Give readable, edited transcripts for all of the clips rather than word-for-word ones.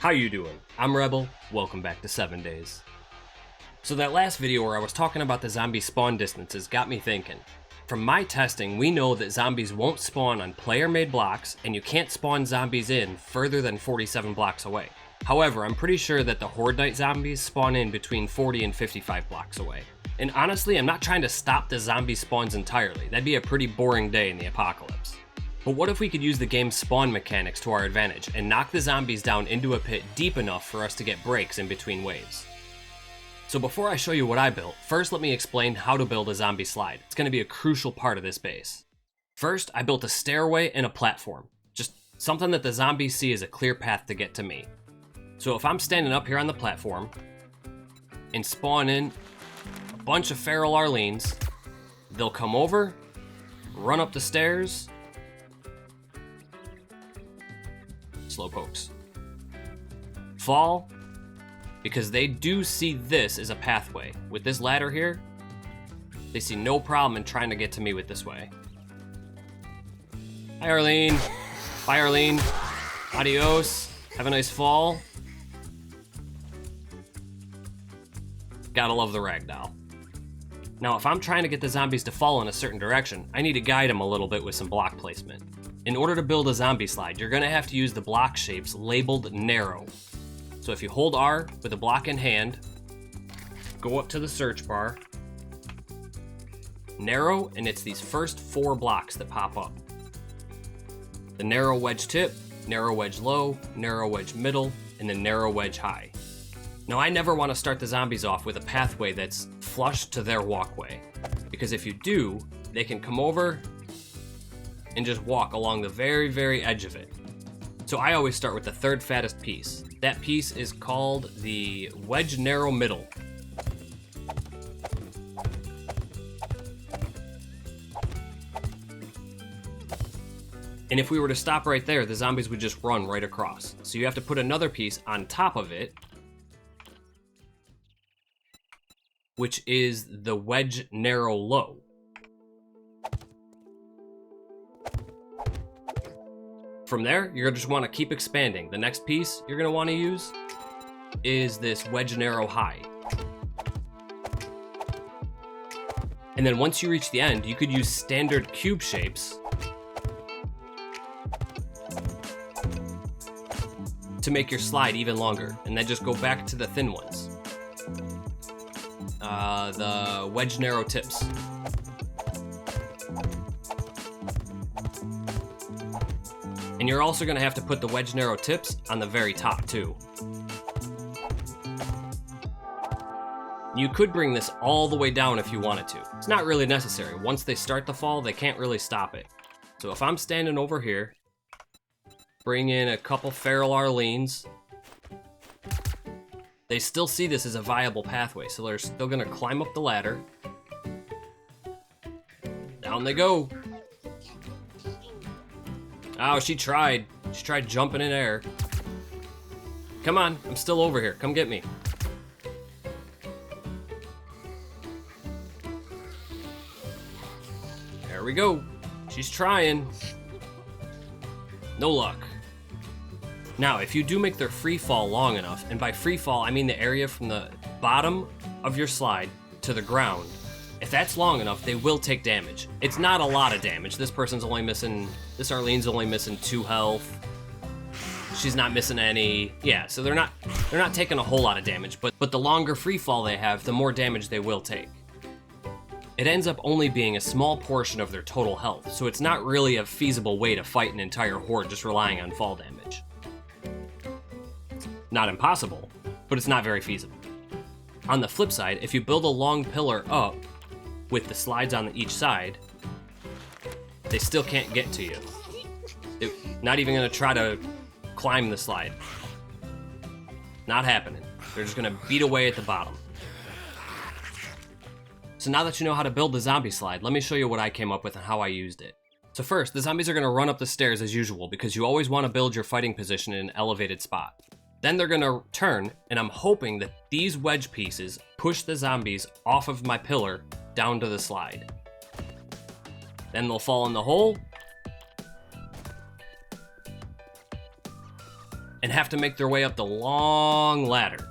How you doing? I'm Rebel, welcome back to 7 Days. So that last video where I was talking about the zombie spawn distances got me thinking. From my testing, we know that zombies won't spawn on player-made blocks, and you can't spawn zombies in further than 47 blocks away. However, I'm pretty sure that the Horde Night zombies spawn in between 40 and 55 blocks away. And honestly, I'm not trying to stop the zombie spawns entirely. That'd be a pretty boring day in the apocalypse. But what if we could use the game's spawn mechanics to our advantage and knock the zombies down into a pit deep enough for us to get breaks in between waves? So before I show you what I built, first let me explain how to build a zombie slide. It's going to be a crucial part of this base. First, I built a stairway and a platform. Just something that the zombies see as a clear path to get to me. So if I'm standing up here on the platform and spawn in a bunch of feral Arlenes, they'll come over, run up the stairs, slow pokes, fall, because they do see this as a pathway. With this ladder here, they see no problem in trying to get to me with this way. Hi Arlene, bye Arlene, adios, have a nice fall. Gotta love the ragdoll. Now if I'm trying to get the zombies to fall in a certain direction, I need to guide them a little bit with some block placement. In order to build a zombie slide, you're gonna have to use the block shapes labeled narrow. So if you hold R with a block in hand, go up to the search bar, narrow, and it's these first 4 blocks that pop up. The narrow wedge tip, narrow wedge low, narrow wedge middle, and the narrow wedge high. Now I never want to start the zombies off with a pathway that's flush to their walkway, because if you do, they can come over and just walk along the very, very edge of it. So I always start with the third fattest piece. That piece is called the wedge narrow middle. And if we were to stop right there, the zombies would just run right across. So you have to put another piece on top of it, which is the wedge narrow low. From there, you're gonna just wanna keep expanding. The next piece you're gonna wanna use is this wedge narrow high. And then once you reach the end, you could use standard cube shapes to make your slide even longer, and then just go back to the thin ones. The wedge narrow tips. And you're also gonna have to put the wedge narrow tips on the very top too. You could bring this all the way down if you wanted to. It's not really necessary. Once they start to fall, they can't really stop it. So if I'm standing over here, bring in a couple feral Arlenes, they still see this as a viable pathway, so they're still gonna climb up the ladder. Down they go. Oh, she tried. She tried jumping in air. Come on, I'm still over here. Come get me. There we go. She's trying. No luck. Now, if you do make their free fall long enough, and by free fall, I mean the area from the bottom of your slide to the ground, if that's long enough, they will take damage. It's not a lot of damage. This Arlene's only missing 2 health. She's not missing any. Yeah, so they're not taking a whole lot of damage, but the longer free fall they have, the more damage they will take. It ends up only being a small portion of their total health, so it's not really a feasible way to fight an entire horde just relying on fall damage. Not impossible, but it's not very feasible. On the flip side, if you build a long pillar up with the slides on each side, they still can't get to you. They're not even gonna try to climb the slide. Not happening. They're just gonna beat away at the bottom. So now that you know how to build the zombie slide, let me show you what I came up with and how I used it. So first, the zombies are gonna run up the stairs as usual because you always wanna build your fighting position in an elevated spot. Then they're gonna turn, and I'm hoping that these wedge pieces push the zombies off of my pillar down to the slide. Then they'll fall in the hole, and have to make their way up the long ladder.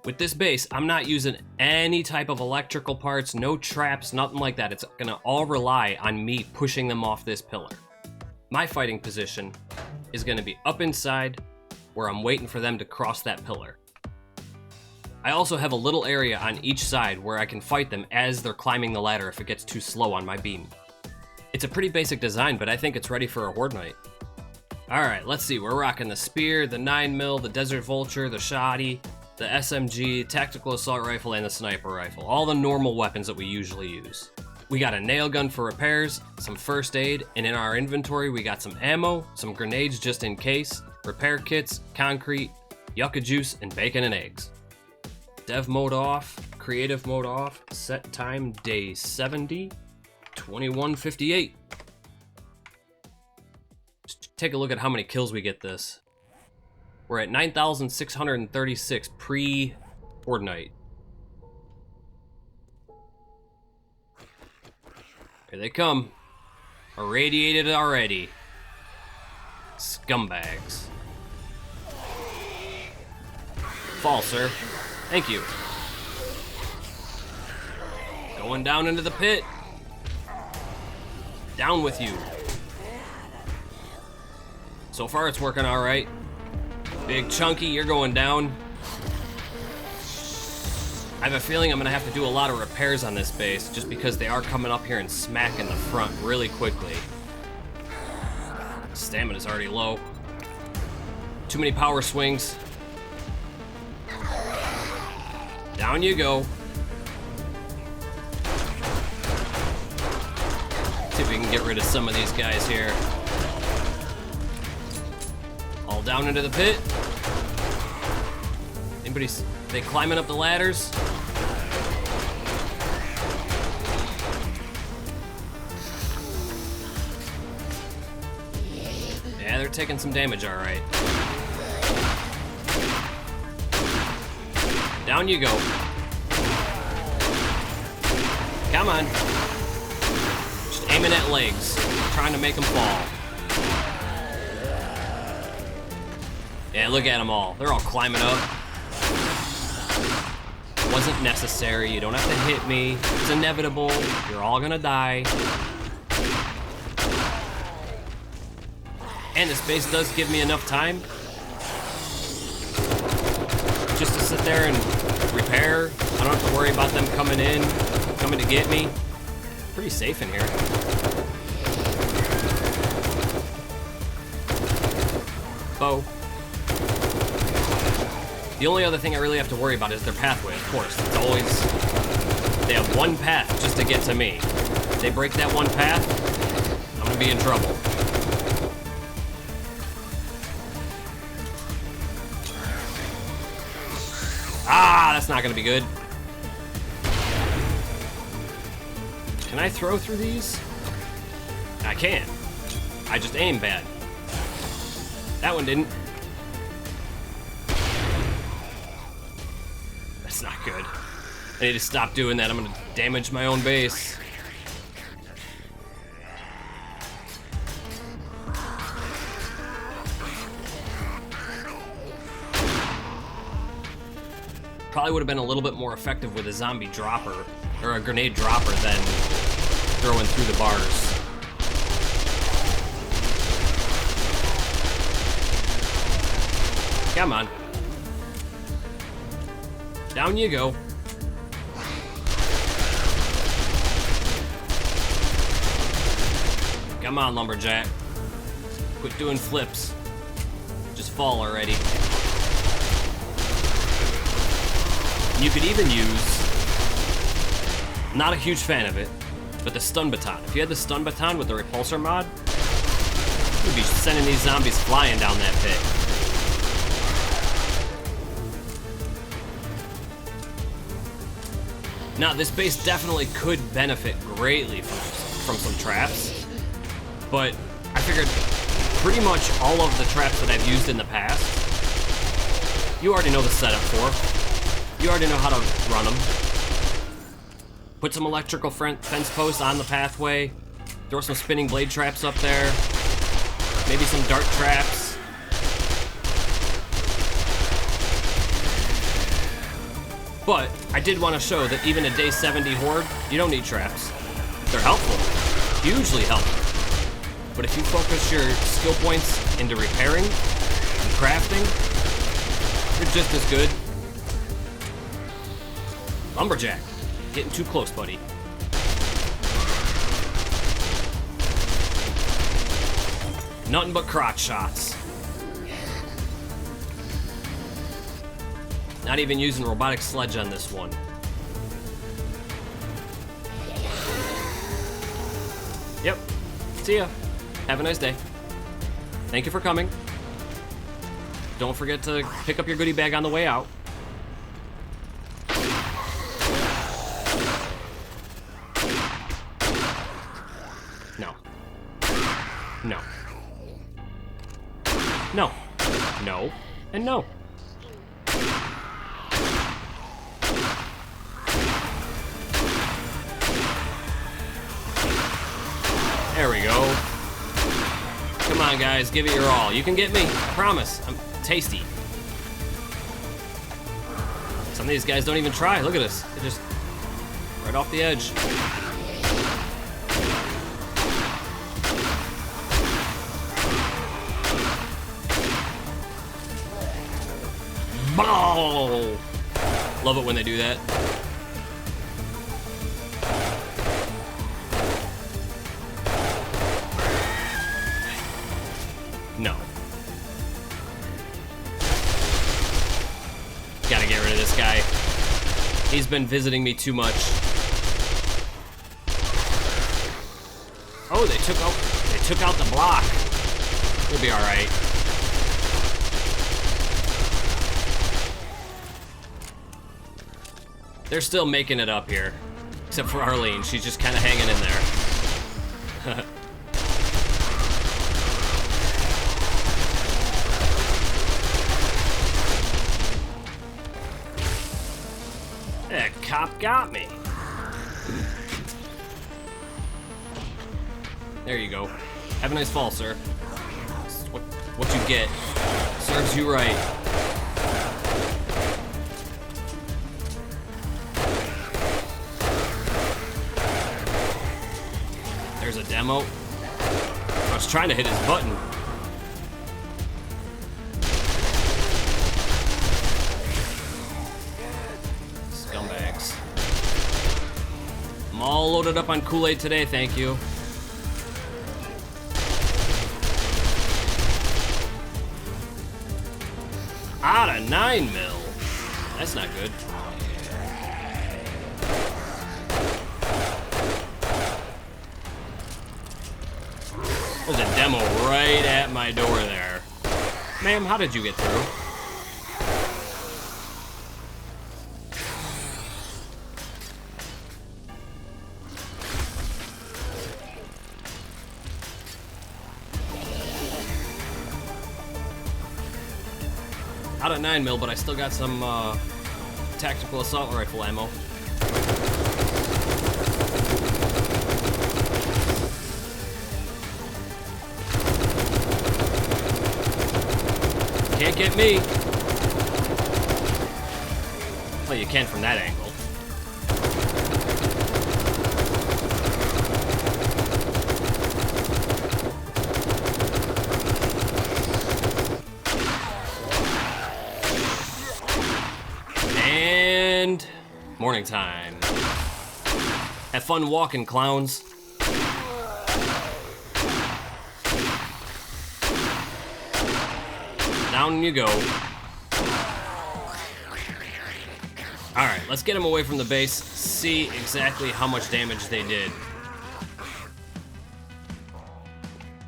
With this base, I'm not using any type of electrical parts, no traps, nothing like that. It's gonna all rely on me pushing them off this pillar. My fighting position is gonna be up inside, where I'm waiting for them to cross that pillar. I also have a little area on each side where I can fight them as they're climbing the ladder if it gets too slow on my beam. It's a pretty basic design, but I think it's ready for a Horde night. Alright, let's see, we're rocking the spear, the 9mm, the desert vulture, the shoddy, the SMG, tactical assault rifle, and the sniper rifle. All the normal weapons that we usually use. We got a nail gun for repairs, some first aid, and in our inventory we got some ammo, some grenades just in case, repair kits, concrete, yucca juice, and bacon and eggs. Dev mode off, creative mode off, set time day 70, 21:58. Just take a look at how many kills we get this. We're at 9,636 pre-Horde night. Here they come. Irradiated already. Scumbags. Fall, sir. Thank you. Going down into the pit. Down with you. So far it's working all right. Big Chunky, you're going down. I have a feeling I'm gonna have to do a lot of repairs on this base just because they are coming up here and smacking the front really quickly. Stamina's already low. Too many power swings. Down you go. See if we can get rid of some of these guys here. All down into the pit. They climbing up the ladders? Yeah, they're taking some damage, all right. Down you go. Come on. Just aiming at legs, trying to make them fall. Yeah, look at them all. They're all climbing up. Wasn't necessary. You don't have to hit me. It's inevitable. You're all gonna die. And this base does give me enough time just to sit there and repair. I don't have to worry about them coming to get me. Pretty safe in here. Bow. The only other thing I really have to worry about is their pathway, of course. It's always, they have one path just to get to me. If they break that one path, I'm gonna be in trouble. Ah, that's not gonna be good. Can I throw through these? I can. I just aim bad. That one didn't. That's not good. I need to stop doing that. I'm gonna damage my own base. Probably would have been a little bit more effective with a zombie dropper, or a grenade dropper, than throwing through the bars. Come on. Down you go. Come on, lumberjack. Quit doing flips. Just fall already. You could even use, not a huge fan of it, but the stun baton. If you had the stun baton with the repulsor mod, you'd be sending these zombies flying down that pit. Now, this base definitely could benefit greatly from some traps, but I figured pretty much all of the traps that I've used in the past, you already know the setup for. You already know how to run them. Put some electrical fence posts on the pathway, throw some spinning blade traps up there, Maybe some dart traps. But I did want to show that even a day 70 Horde, you don't need traps. They're helpful, hugely helpful. But if you focus your skill points into repairing and crafting, you're just as good. Lumberjack, getting too close, buddy. Nothing but crotch shots. Not even using robotic sledge on this one. Yep. See ya. Have a nice day. Thank you for coming. Don't forget to pick up your goodie bag on the way out. No. No. No. No. And no. There we go. Come on, guys, give it your all. You can get me, I promise. I'm tasty. Some of these guys don't even try. Look at this. They're just right off the edge. Ball! Love it when they do that. No. Gotta get rid of this guy. He's been visiting me too much. Oh, they took out the block. We'll be alright. They're still making it up here. Except for Arlene, she's just kind of hanging in there. That cop got me. There you go. Have a nice fall, sir. What you get serves you right. There's a demo. I was trying to hit his button. Scumbags. I'm all loaded up on Kool-Aid today, thank you. Out of 9 mil. That's not good. There's a demo right at my door there. Ma'am, how did you get through? Out of 9 mil, but I still got some tactical assault rifle ammo. Can't get me. Well, you can from that angle. And morning time. Have fun walking, clowns. Down you go. Alright, let's get them away from the base, see exactly how much damage they did.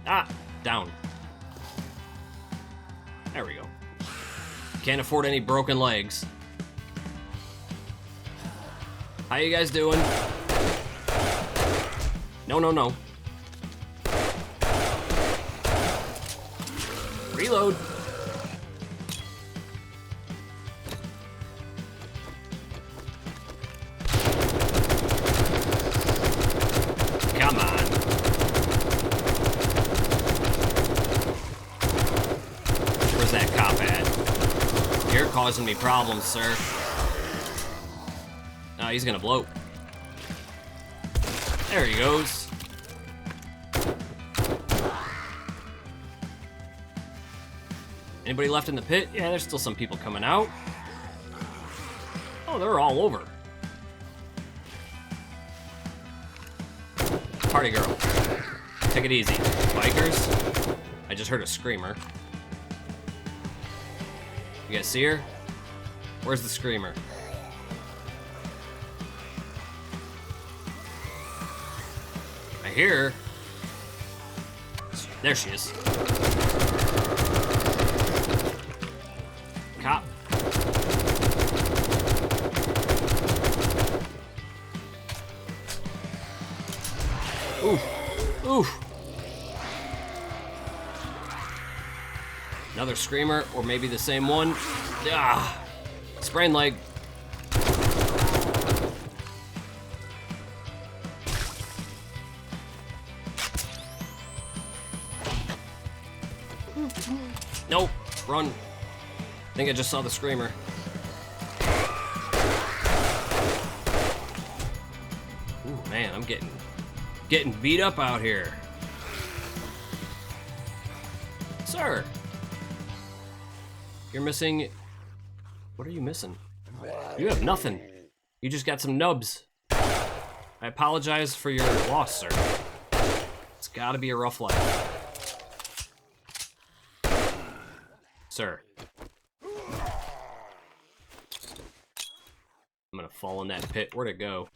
Ah, down. There we go. Can't afford any broken legs. How you guys doing? No, no, no. Reload. Come on. Where's that cop at? You're causing me problems, sir. Oh, he's gonna blow. There he goes. Anybody left in the pit? Yeah, there's still some people coming out. Oh, they're all over. Party girl. Take it easy. Bikers. I just heard a screamer. You guys see her? Where's the screamer? I hear her. There she is. Cop. Oof. Oof. Another screamer, or maybe the same one. Ah. Sprained leg. Nope. Run. I think I just saw the screamer. Ooh, man, I'm getting beat up out here. Sir. You're missing... What are you missing? You have nothing. You just got some nubs. I apologize for your loss, sir. It's gotta be a rough life. Sir. I'm gonna fall in that pit. Where'd it go?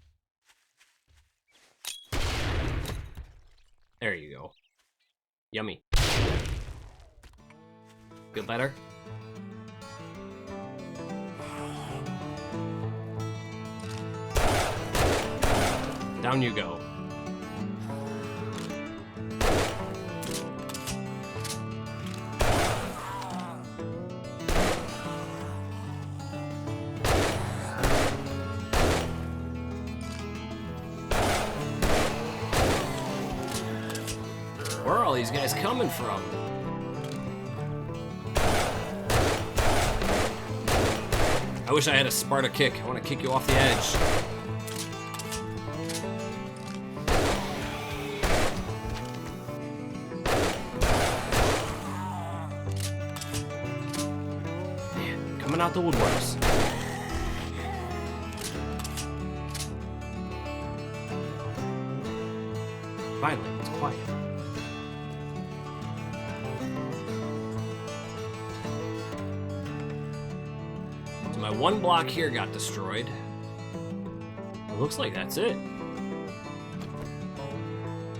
There you go. Yummy. Feel better? Down you go. Where are all these guys coming from? I wish I had a Sparta kick. I want to kick you off the edge. Man, coming out the woodworks. Finally, it's quiet. My one block here got destroyed. It looks like that's it.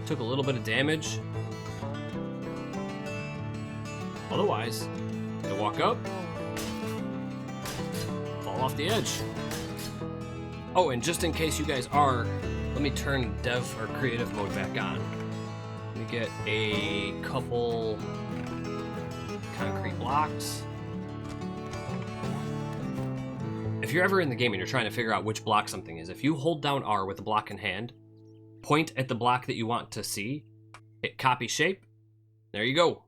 Took a little bit of damage. Otherwise, I walk up, fall off the edge. Oh, and just in case you guys are, let me turn dev or creative mode back on. Let me get a couple concrete blocks. If you're ever in the game and you're trying to figure out which block something is, if you hold down R with the block in hand, point at the block that you want to see, hit copy shape, there you go.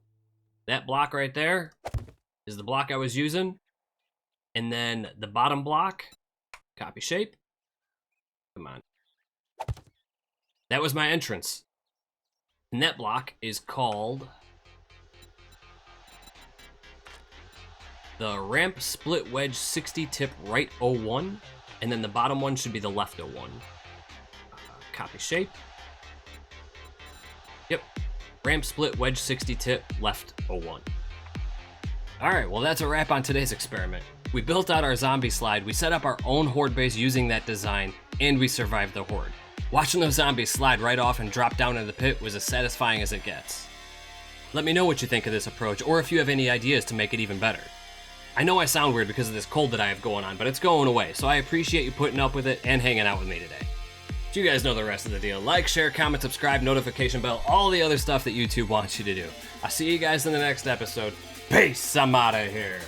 That block right there is the block I was using. And then the bottom block, copy shape. Come on. That was my entrance. And that block is called the ramp split wedge 60 tip right 01, and then the bottom one should be the left 01. Copy shape. Yep. Ramp split wedge 60 tip left 01. Alright, well that's a wrap on today's experiment. We built out our zombie slide, we set up our own horde base using that design, and we survived the horde. Watching those zombies slide right off and drop down into the pit was as satisfying as it gets. Let me know what you think of this approach, or if you have any ideas to make it even better. I know I sound weird because of this cold that I have going on, but it's going away, so I appreciate you putting up with it and hanging out with me today. So you guys know the rest of the deal. Like, share, comment, subscribe, notification bell, all the other stuff that YouTube wants you to do. I'll see you guys in the next episode. Peace, I'm out of here.